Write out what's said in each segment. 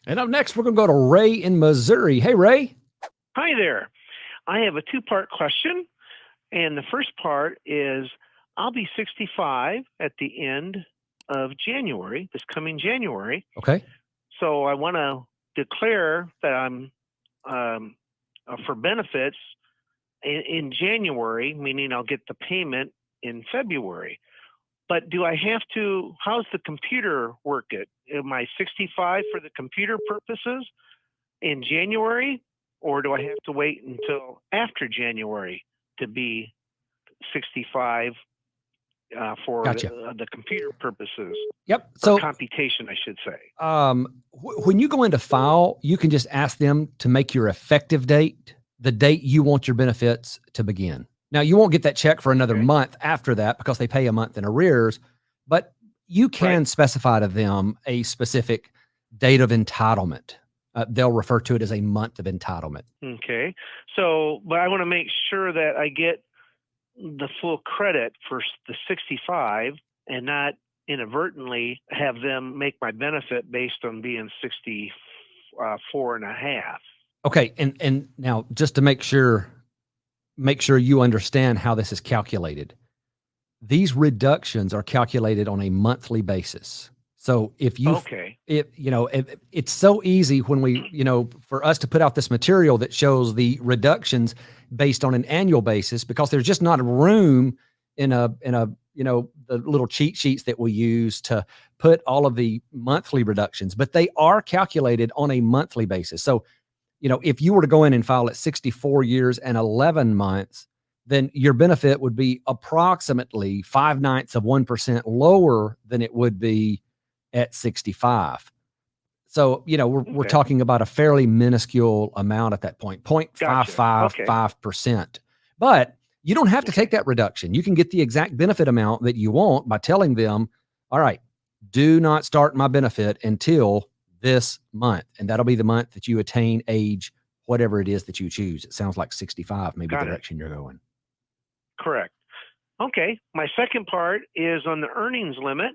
And up next, we're going to go to Ray in Missouri. Hey, Ray. Hi there. I have a two-part question. And the first part is I'll be 65 at the end of January, this coming January. Okay. So I want to declare that I'm for benefits in January, meaning I'll get the payment in February. But do I have to, how's the computer work it? Am I 65 for the computer purposes in January, or do I have to wait until after January to be 65 for Gotcha. the computer purposes? Yep. Or So computation, I should say. when you go into file, you can just ask them to make your effective date the date you want your benefits to begin. Now, you won't get that check for another month after that because they pay a month in arrears, but you can specify to them a specific date of entitlement. They'll refer to it as a month of entitlement. Okay. So, but I want to make sure that I get the full credit for the 65 and not inadvertently have them make my benefit based on being 64 and a half. Okay. And now just to make sure you understand how this is calculated. These reductions are calculated on a monthly basis. So if you, it's so easy when we, for us to put out this material that shows the reductions based on an annual basis, because there's just not room in a, the little cheat sheets that we use to put all of the monthly reductions, but they are calculated on a monthly basis. So, if you were to go in and file at 64 years and 11 months, then your benefit would be approximately 0.5% lower than it would be at 65. So, we're talking about a fairly minuscule amount at that point, 0.555%. But you don't have to take that reduction. You can get the exact benefit amount that you want by telling them, all right, do not start my benefit until this month. And that'll be the month that you attain age, whatever it is that you choose. It sounds like 65, maybe the direction you're going. Correct. Okay. My second part is on the earnings limit.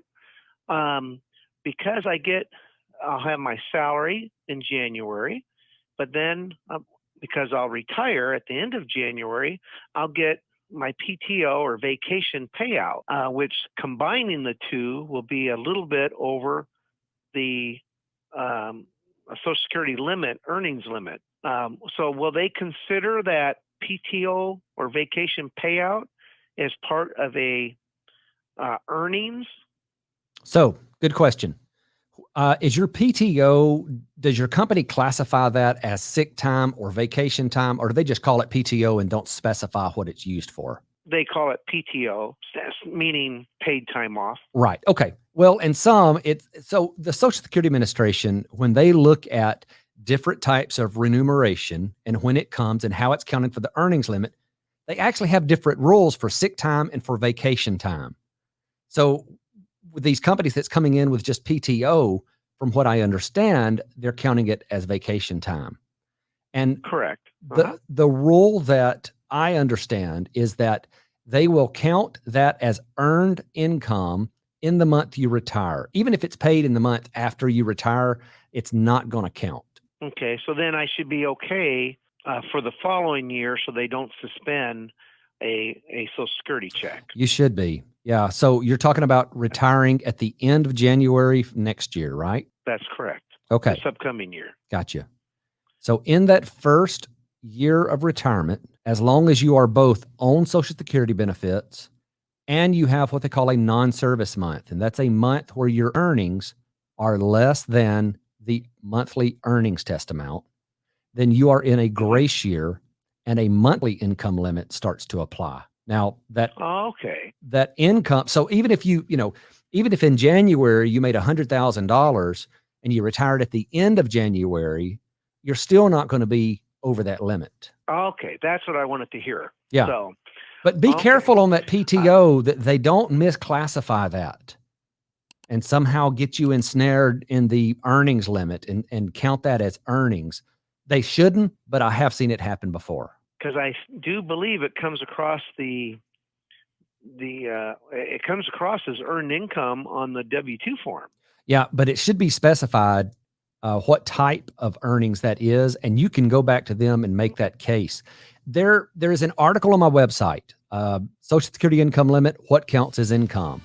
Because I'll have my salary in January, but then because I'll retire at the end of January, I'll get my PTO or vacation payout, which combining the two will be a little bit over the Social Security limit, earnings limit. So will they consider that PTO or vacation payout as part of a earnings? So, good question. Is your PTO, does your company classify that as sick time or vacation time, or do they just call it PTO and don't specify what it's used for? They call it PTO, meaning paid time off. Right. Okay. Well, and so the Social Security Administration, when they look at different types of remuneration and when it comes and how it's counted for the earnings limit, they actually have different rules for sick time and for vacation time. So with these companies that's coming in with just PTO, from what I understand, they're counting it as vacation time. And correct. The rule that I understand is that they will count that as earned income in the month you retire. Even if it's paid in the month after you retire, it's not going to count. Okay, so then I should be okay for the following year so they don't suspend a Social Security check. You should be. Yeah. So you're talking about retiring at the end of January next year, right? That's correct. Okay. This upcoming year. Gotcha. So in that first year of retirement, as long as you are both on Social Security benefits and you have what they call a non-service month, and that's a month where your earnings are less than the monthly earnings test amount, then you are in a grace year and a monthly income limit starts to apply. Now that income, so even if even if in January you made $100,000 and you retired at the end of January, you're still not going to be over that limit. Okay, that's what I wanted to hear. Yeah. So, but be careful on that PTO that they don't misclassify that and somehow get you ensnared in the earnings limit and count that as earnings. They shouldn't, but I have seen it happen before. Because I do believe it comes across it comes across as earned income on the W-2 form. Yeah, but it should be specified what type of earnings that is, and you can go back to them and make that case. There is an article on my website, Social Security income limit, what counts as income.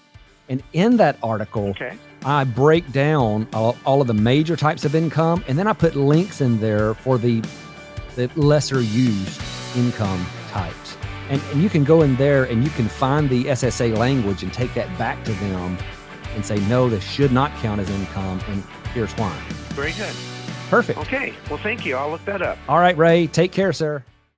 And in that article, Okay. I break down all of the major types of income, and then I put links in there for the lesser used income types. And you can go in there and you can find the SSA language and take that back to them and say, no, this should not count as income, and here's why. Very good. Perfect. Okay. Well, thank you. I'll look that up. All right, Ray, take care, sir.